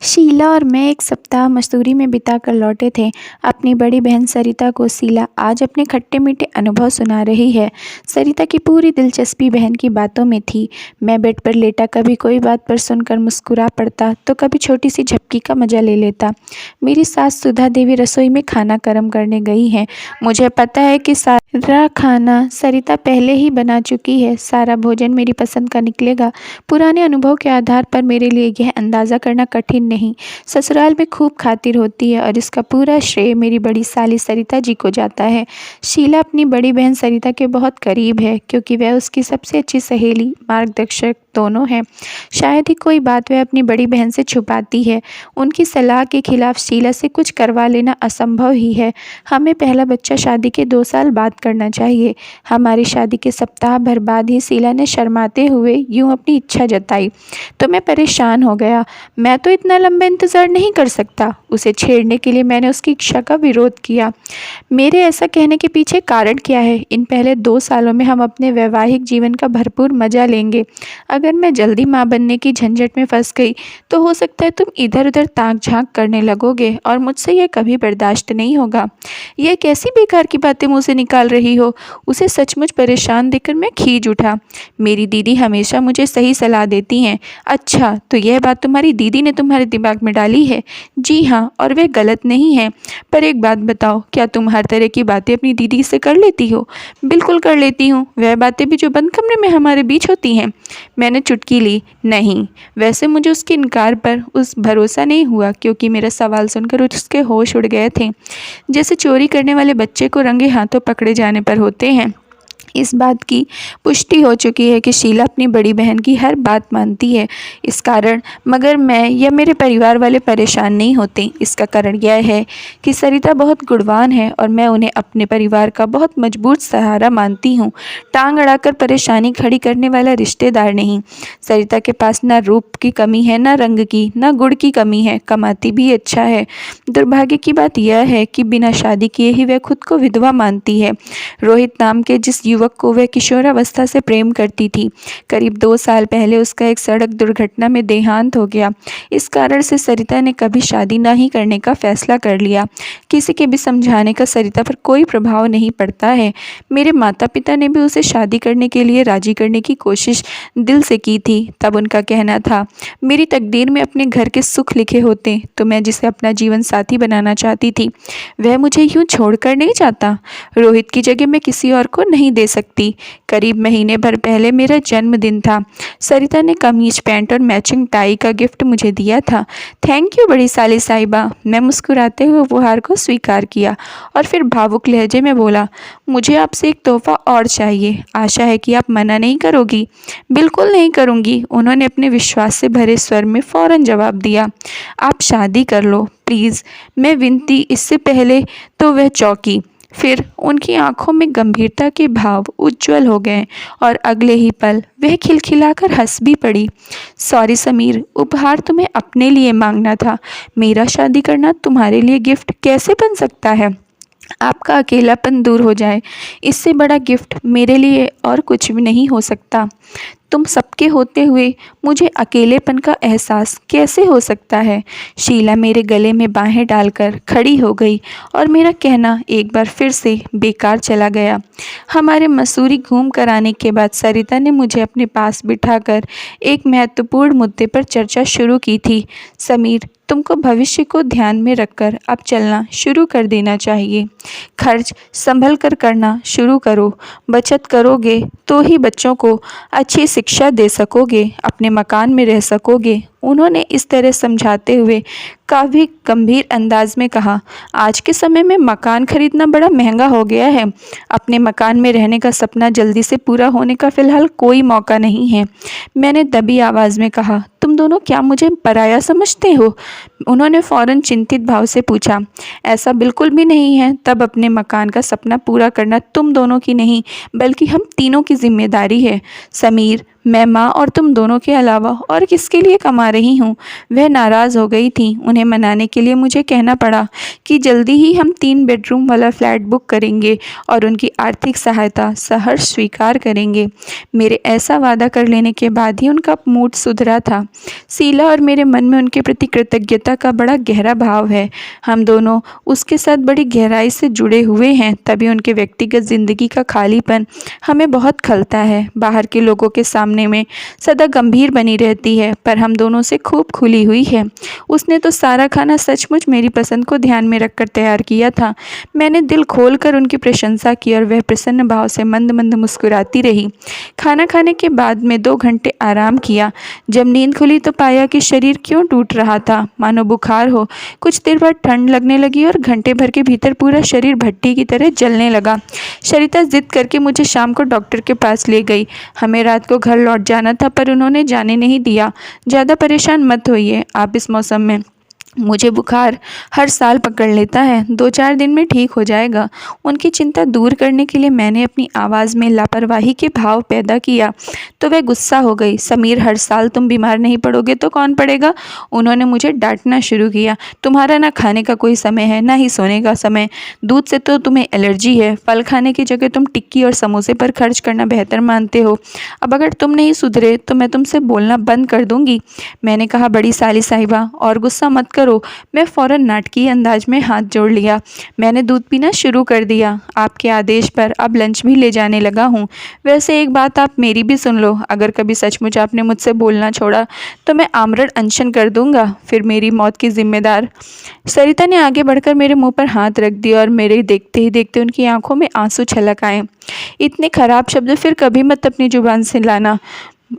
शीला और मैं एक सप्ताह मसूरी में बिताकर लौटे थे। अपनी बड़ी बहन सरिता को शीला आज अपने खट्टे-मीठे अनुभव सुना रही है। सरिता की पूरी दिलचस्पी बहन की बातों में थी। मैं बेड पर लेटा कभी कोई बात पर सुनकर मुस्कुरा पड़ता तो कभी छोटी-सी झपकी का मज़ा ले लेता। मेरी सास सुधा देवी रसोई में खाना गर्म करने गई हैं। मुझे पता है कि सारा खाना सरिता पहले ही बना चुकी है। सारा भोजन मेरी पसंद का निकलेगा। पुराने अनुभव के आधार पर मेरे लिए यह अंदाज़ा करना कठिन नहीं। ससुराल में खूब खातिर होती है और इसका पूरा श्रेय मेरी बड़ी साली सरिता जी को जाता है। शीला अपनी बड़ी बहन सरिता के बहुत करीब है क्योंकि वह उसकी सबसे अच्छी सहेली, मार्गदर्शक दोनों हैं। शायद ही कोई बात वह अपनी बड़ी बहन से छुपाती है। उनकी सलाह के खिलाफ शीला से कुछ करवा लेना असंभव ही है। हमें पहला बच्चा शादी के 2 साल बाद करना चाहिए। हमारी शादी के सप्ताह भर बाद ही शीला ने शर्माते हुए यूं अपनी इच्छा जताई तो मैं परेशान हो गया। मैं तो इतना लंबा इंतज़ार नहीं कर सकता। उसे छेड़ने के लिए मैंने उसकी इच्छा का विरोध किया। मेरे ऐसा कहने के पीछे कारण क्या है? इन पहले 2 सालों में हम अपने वैवाहिक जीवन का भरपूर मज़ा लेंगे। अगर मैं जल्दी माँ बनने की झंझट में फंस गई तो हो सकता है तुम इधर-उधर ताक-झाँक करने लगोगे और मुझसे यह कभी बर्दाश्त नहीं होगा। यह कैसी बेकार की बातें मुँह से निकाल रही हो? उसे सचमुच परेशान देखकर मैं खींच उठा। मेरी दीदी हमेशा मुझे सही सलाह देती हैं। अच्छा, तो यह बात तुम्हारी दीदी ने तुम्हारे दिमाग में डाली है? जी हाँ, और वह गलत नहीं है। पर एक बात बताओ, क्या तुम हर तरह की बातें अपनी दीदी से कर लेती हो? बिल्कुल कर लेती हूँ, वह बातें भी जो बंद कमरे में हमारे बीच होती हैं। मैंने चुटकी ली। नहीं, वैसे मुझे उसके इनकार पर उस भरोसा नहीं हुआ क्योंकि मेरा सवाल सुनकर उसके होश उड़ गए थे, जैसे चोरी करने वाले बच्चे को रंगे हाथों पकड़े जाने पर होते हैं। इस बात की पुष्टि हो चुकी है कि शीला अपनी बड़ी बहन की हर बात मानती है। इस कारण मगर मैं या मेरे परिवार वाले परेशान नहीं होते। इसका कारण यह है कि सरिता बहुत गुणवान है और मैं उन्हें अपने परिवार का बहुत मजबूत सहारा मानती हूँ। टांग अड़ाकर परेशानी खड़ी करने वाला रिश्तेदार नहीं। सरिता के पास न रूप की कमी है, न रंग की, न गुण की कमी है। कमाती भी अच्छा है। दुर्भाग्य की बात यह है कि बिना शादी किए ही वह खुद को विधवा मानती है। रोहित नाम के जिस युवक को वह किशोरावस्था से प्रेम करती थी, करीब 2 साल पहले उसका एक सड़क दुर्घटना में देहांत हो गया। इस कारण से सरिता ने कभी शादी न ही करने का फैसला कर लिया। किसी के भी समझाने का सरिता पर कोई प्रभाव नहीं पड़ता है। मेरे माता पिता ने भी उसे शादी करने के लिए राजी करने की कोशिश दिल से की थी। तब उनका कहना था, मेरी तकदीर में अपने घर के सुख लिखे होते तो मैं जिसे अपना जीवन साथी बनाना चाहती थी वह मुझे यूं छोड़कर नहीं जाता। रोहित की जगह मैं किसी और को नहीं दे सकती। करीब महीने भर पहले मेरा जन्मदिन था। सरिता ने कमीज, पैंट और मैचिंग टाई का गिफ्ट मुझे दिया था। थैंक यू बड़ी साली साहिबा। मैं मुस्कुराते हुए उपहार को स्वीकार किया और फिर भावुक लहजे में बोला, मुझे आपसे एक तोहफा और चाहिए। आशा है कि आप मना नहीं करोगी। बिल्कुल नहीं करूँगी, उन्होंने अपने विश्वास से भरे स्वर में फौरन जवाब दिया। आप शादी कर लो प्लीज़, मैं विनती। इससे पहले तो वह चौंकी, फिर उनकी आंखों में गंभीरता के भाव उज्ज्वल हो गए और अगले ही पल वह खिलखिलाकर हंस भी पड़ी। सॉरी समीर, उपहार तुम्हें अपने लिए मांगना था। मेरा शादी करना तुम्हारे लिए गिफ्ट कैसे बन सकता है? आपका अकेलापन दूर हो जाए, इससे बड़ा गिफ्ट मेरे लिए और कुछ भी नहीं हो सकता। तुम सबके होते हुए मुझे अकेलेपन का एहसास कैसे हो सकता है? शीला मेरे गले में बाहें डालकर खड़ी हो गई और मेरा कहना एक बार फिर से बेकार चला गया। हमारे मसूरी घूम कर आने के बाद सरिता ने मुझे अपने पास बिठाकर एक महत्वपूर्ण मुद्दे पर चर्चा शुरू की थी। समीर, तुमको भविष्य को ध्यान में रखकर अब चलना शुरू कर देना चाहिए। खर्च संभल कर करना शुरू करो। बचत करोगे तो ही बच्चों को अच्छी शिक्षा दे सकोगे, अपने मकान में रह सकोगे। उन्होंने इस तरह समझाते हुए काफ़ी गंभीर अंदाज में कहा, आज के समय में मकान खरीदना बड़ा महंगा हो गया है। अपने मकान में रहने का सपना जल्दी से पूरा होने का फ़िलहाल कोई मौका नहीं है। मैंने दबी आवाज़ में कहा, तुम दोनों क्या मुझे पराया समझते हो? उन्होंने फ़ौरन चिंतित भाव से पूछा, ऐसा बिल्कुल भी नहीं है। तब अपने मकान का सपना पूरा करना तुम दोनों की नहीं बल्कि हम तीनों की जिम्मेदारी है। समीर, मैं माँ और तुम दोनों के अलावा और किसके लिए कमा रही हूँ। वह नाराज़ हो गई थी। उन्हें मनाने के लिए मुझे कहना पड़ा कि जल्दी ही हम 3 बेडरूम वाला फ्लैट बुक करेंगे और उनकी आर्थिक सहायता सहर्ष स्वीकार करेंगे। मेरे ऐसा वादा कर लेने के बाद ही उनका मूड सुधरा था। शीला और मेरे मन में उनके प्रति कृतज्ञता का बड़ा गहरा भाव है। हम दोनों उसके साथ बड़ी गहराई से जुड़े हुए हैं, तभी उनके व्यक्तिगत ज़िंदगी का खालीपन हमें बहुत खलता है। बाहर के लोगों के सामने में सदा गंभीर बनी रहती है, पर हम दोनों से खूब खुली हुई है। उसने तो सारा खाना सचमुच मेरी पसंद को ध्यान में रखकर तैयार किया था। मैंने दिल खोलकर उनकी प्रशंसा की और वह प्रसन्न भाव से मंद मंद मुस्कुराती रही। खाना खाने के बाद में 2 घंटे आराम किया। जब नींद खुली तो पाया कि शरीर क्यों टूट रहा था, मानो बुखार हो। कुछ देर बाद ठंड लगने लगी और घंटे भर के भीतर पूरा शरीर भट्टी की तरह जलने लगा। सरिता जिद करके मुझे शाम को डॉक्टर के पास ले गई। हमें रात को घर लौट जाना था, पर उन्होंने जाने नहीं दिया। ज़्यादा परेशान मत होइए, आप इस मौसम में। मुझे बुखार हर साल पकड़ लेता है, 2-4 दिन में ठीक हो जाएगा। उनकी चिंता दूर करने के लिए मैंने अपनी आवाज़ में लापरवाही के भाव पैदा किया तो वह गुस्सा हो गई। समीर, हर साल तुम बीमार नहीं पड़ोगे तो कौन पड़ेगा। उन्होंने मुझे डांटना शुरू किया। तुम्हारा ना खाने का कोई समय है, ना ही सोने का समय। दूध से तो तुम्हें एलर्जी है। फल खाने की जगह तुम टिक्की और समोसे पर खर्च करना बेहतर मानते हो। अब अगर तुम नहीं सुधरे तो मैं तुमसे बोलना बंद कर दूंगी। मैंने कहा, बड़ी साली साहिबा, और गुस्सा मत करो। मैं फ़ौरन नाटकीय अंदाज में हाथ जोड़ लिया। मैंने दूध पीना शुरू कर दिया। आपके आदेश पर अब लंच भी ले जाने लगा हूँ। वैसे एक बात आप मेरी भी सुन लो, अगर कभी सचमुच आपने मुझसे बोलना छोड़ा तो मैं आमरण अनशन कर दूंगा, फिर मेरी मौत की जिम्मेदार। सरिता ने आगे बढ़कर मेरे मुंह पर हाथ रख दिया और मेरे देखते ही देखते उनकी आंखों में आंसू छलक आए। इतने खराब शब्द फिर कभी मत अपनी जुबान से लाना।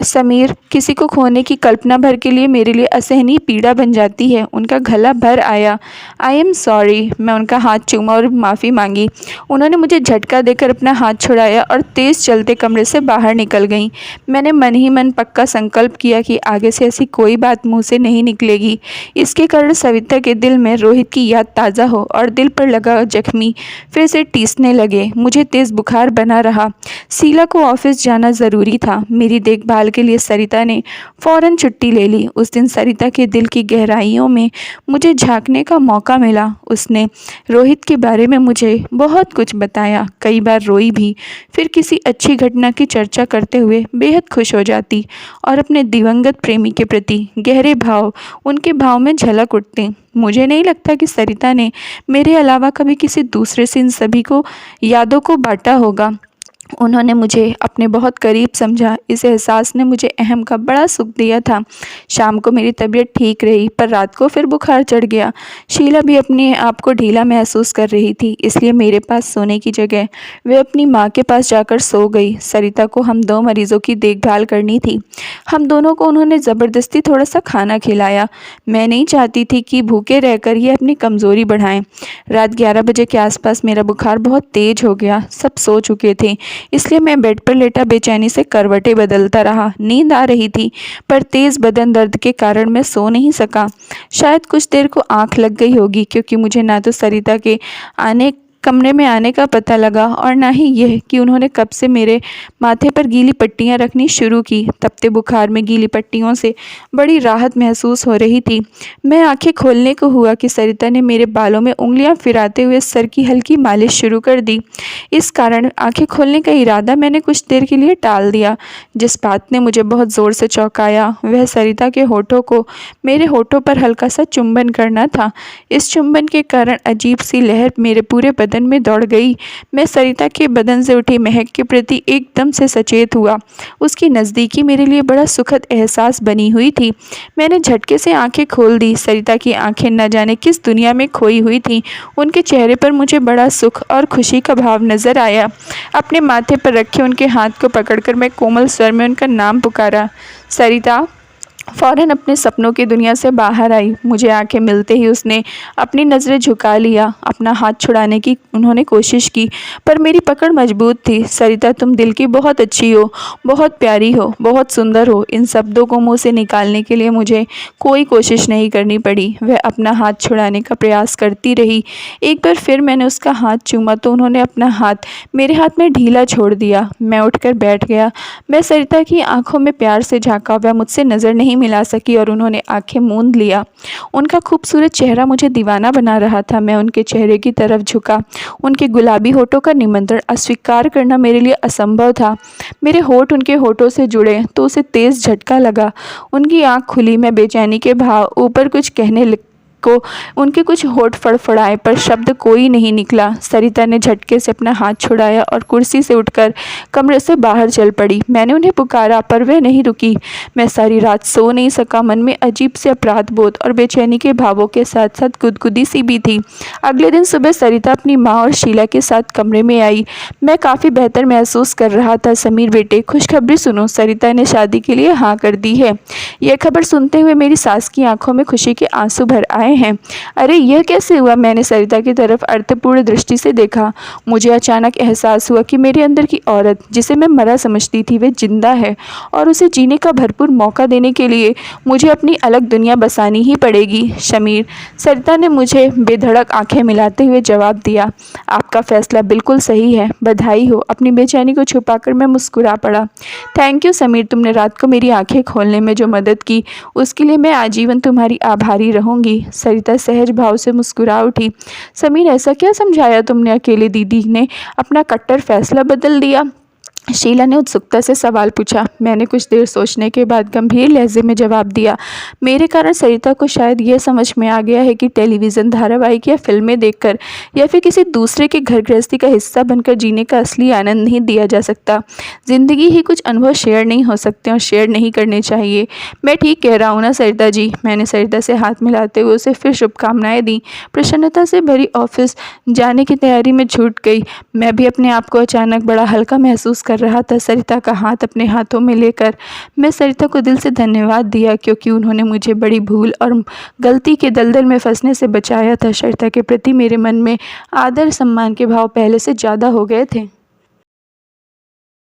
समीर, किसी को खोने की कल्पना भर के लिए मेरे लिए असहनीय पीड़ा बन जाती है। उनका गला भर आया। I am sorry. मैं उनका हाथ चूमा और माफ़ी मांगी। उन्होंने मुझे झटका देकर अपना हाथ छुड़ाया और तेज़ चलते कमरे से बाहर निकल गईं। मैंने मन ही मन पक्का संकल्प किया कि आगे से ऐसी कोई बात मुँह से नहीं निकलेगी। इसके कारण सविता के दिल में रोहित की याद ताज़ा हो और दिल पर लगा जख्मी फिर से टीसने लगे। मुझे तेज़ बुखार बना रहा। शीला को ऑफिस जाना ज़रूरी था। मेरी देखभाल के लिए सरिता ने फौरन छुट्टी ले ली। उस दिन सरिता के दिल की गहराइयों में मुझे झांकने का मौका मिला। उसने रोहित के बारे में मुझे बहुत कुछ बताया, कई बार रोई भी। फिर किसी अच्छी घटना की चर्चा करते हुए बेहद खुश हो जाती और अपने दिवंगत प्रेमी के प्रति गहरे भाव उनके भाव में झलक उठते। मुझे नहीं लगता कि सरिता ने मेरे अलावा कभी किसी दूसरे से इन सभी को यादों को बांटा होगा। उन्होंने मुझे अपने बहुत करीब समझा। इस एहसास ने मुझे अहम का बड़ा सुख दिया था। शाम को मेरी तबीयत ठीक रही, पर रात को फिर बुखार चढ़ गया। शीला भी अपने आप को ढीला महसूस कर रही थी, इसलिए मेरे पास सोने की जगह वे अपनी माँ के पास जाकर सो गई। सरिता को हम 2 मरीजों की देखभाल करनी थी। हम दोनों को उन्होंने ज़बरदस्ती थोड़ा सा खाना खिलाया। मैं नहीं चाहती थी कि भूखे रहकर ये अपनी कमज़ोरी बढ़ाएं। रात 11 बजे के आसपास मेरा बुखार बहुत तेज हो गया। सब सो चुके थे, इसलिए मैं बेड पर लेटा बेचैनी से करवटें बदलता रहा। नींद आ रही थी, पर तेज़ बदन दर्द के कारण मैं सो नहीं सका। शायद कुछ देर को आंख लग गई होगी, क्योंकि मुझे ना तो सरिता के कमरे में आने का पता लगा और ना ही यह कि उन्होंने कब से मेरे माथे पर गीली पट्टियां रखनी शुरू की। तपते बुखार में गीली पट्टियों से बड़ी राहत महसूस हो रही थी। मैं आंखें खोलने को हुआ कि सरिता ने मेरे बालों में उंगलियां फिराते हुए सर की हल्की मालिश शुरू कर दी। इस कारण आंखें खोलने का इरादा मैंने कुछ देर के लिए टाल दिया। जिस बात ने मुझे बहुत ज़ोर से चौंकाया वह सरिता के होठों को मेरे होठों पर हल्का सा चुंबन करना था। इस चुंबन के कारण अजीब सी लहर मेरे पूरे बदन में दौड़ गई। मैं सरिता के बदन से उठी महक के प्रति एकदम से सचेत हुआ। उसकी नज़दीकी मेरे लिए बड़ा सुखद एहसास बनी हुई थी। मैंने झटके से आंखें खोल दी। सरिता की आंखें न जाने किस दुनिया में खोई हुई थीं। उनके चेहरे पर मुझे बड़ा सुख और खुशी का भाव नजर आया। अपने माथे पर रखे उनके हाथ को पकड़कर मैं कोमल स्वर में उनका नाम पुकारा, सरिता। फ़ौरन अपने सपनों की दुनिया से बाहर आई। मुझे आंखें मिलते ही उसने अपनी नज़रें झुका लिया। अपना हाथ छुड़ाने की उन्होंने कोशिश की, पर मेरी पकड़ मजबूत थी। सरिता, तुम दिल की बहुत अच्छी हो, बहुत प्यारी हो, बहुत सुंदर हो। इन शब्दों को मुंह से निकालने के लिए मुझे कोई कोशिश नहीं करनी पड़ी। वह अपना हाथ छुड़ाने का प्रयास करती रही। एक बार फिर मैंने उसका हाथ चूमा तो उन्होंने अपना हाथ मेरे हाथ में ढीला छोड़ दिया। मैं उठकर बैठ गया। मैं सरिता की आंखों में प्यार से झांका। वह मुझसे नज़र नहीं मिला सकी और उन्होंने आंखें मूंद लिया। उनका खूबसूरत चेहरा मुझे दीवाना बना रहा था। मैं उनके चेहरे की तरफ झुका। उनके गुलाबी होठों का निमंत्रण अस्वीकार करना मेरे लिए असंभव था। मेरे होठ उनके होठों से जुड़े तो उसे तेज़ झटका लगा। उनकी आंख खुली। मैं बेचैनी के भाव ऊपर कुछ कहने को उनके कुछ होठ फड़फड़ाए, पर शब्द कोई नहीं निकला। सरिता ने झटके से अपना हाथ छुड़ाया और कुर्सी से उठकर कमरे से बाहर चल पड़ी। मैंने उन्हें पुकारा, पर वह नहीं रुकी। मैं सारी रात सो नहीं सका। मन में अजीब से अपराध बोध और बेचैनी के भावों के साथ साथ गुदगुदी सी भी थी। अगले दिन सुबह सरिता अपनी माँ और शीला के साथ कमरे में आई। मैं काफ़ी बेहतर महसूस कर रहा था। समीर बेटे, खुशखबरी सुनो, सरिता ने शादी के लिए हाँ कर दी है। यह खबर सुनते हुए मेरी सास की आंखों में खुशी के आंसू भर आए हैं। अरे, यह कैसे हुआ? मैंने सरिता की तरफ अर्थपूर्ण दृष्टि से देखा। मुझे अचानक एहसास हुआ कि मेरे अंदर की औरत, जिसे मैं मरा समझती थी, वह जिंदा है और उसे जीने का भरपूर मौका देने के लिए मुझे अपनी अलग दुनिया बसानी ही पड़ेगी। शमीर, सरिता ने मुझे बेधड़क आंखें मिलाते हुए जवाब दिया। आपका फैसला बिल्कुल सही है। बधाई हो। अपनी बेचैनी को छुपाकर मैं मुस्कुरा पड़ा। थैंक यू समीर, तुमने रात को मेरी आंखें खोलने में जो मदद की, उसके लिए मैं आजीवन तुम्हारी आभारी रहूंगी। सरिता सहज भाव से मुस्कुरा उठी। समीर, ऐसा क्या समझाया तुमने? अकेले दीदी ने अपना कट्टर फैसला बदल दिया? शीला ने उत्सुकता से सवाल पूछा। मैंने कुछ देर सोचने के बाद गंभीर लहजे में जवाब दिया। मेरे कारण सरिता को शायद यह समझ में आ गया है कि टेलीविज़न धारावाहिक या फिल्में देखकर या फिर किसी दूसरे के घर गृहस्थी का हिस्सा बनकर जीने का असली आनंद नहीं दिया जा सकता। ज़िंदगी ही कुछ अनुभव शेयर नहीं हो सकते और शेयर नहीं करने चाहिए। मैं ठीक कह रहा हूँ ना सरिता जी? मैंने सरिता से हाथ मिलाते हुए उसे फिर शुभकामनाएं दी। प्रसन्नता से भरी ऑफिस जाने की तैयारी में छूट गई। मैं भी अपने आप को अचानक बड़ा हल्का महसूस कर रहा था। सरिता का हाथ अपने हाथों में लेकर मैं सरिता को दिल से धन्यवाद दिया, क्योंकि उन्होंने मुझे बड़ी भूल और गलती के दलदल में फंसने से बचाया था। सरिता के प्रति मेरे मन में आदर सम्मान के भाव पहले से ज़्यादा हो गए थे।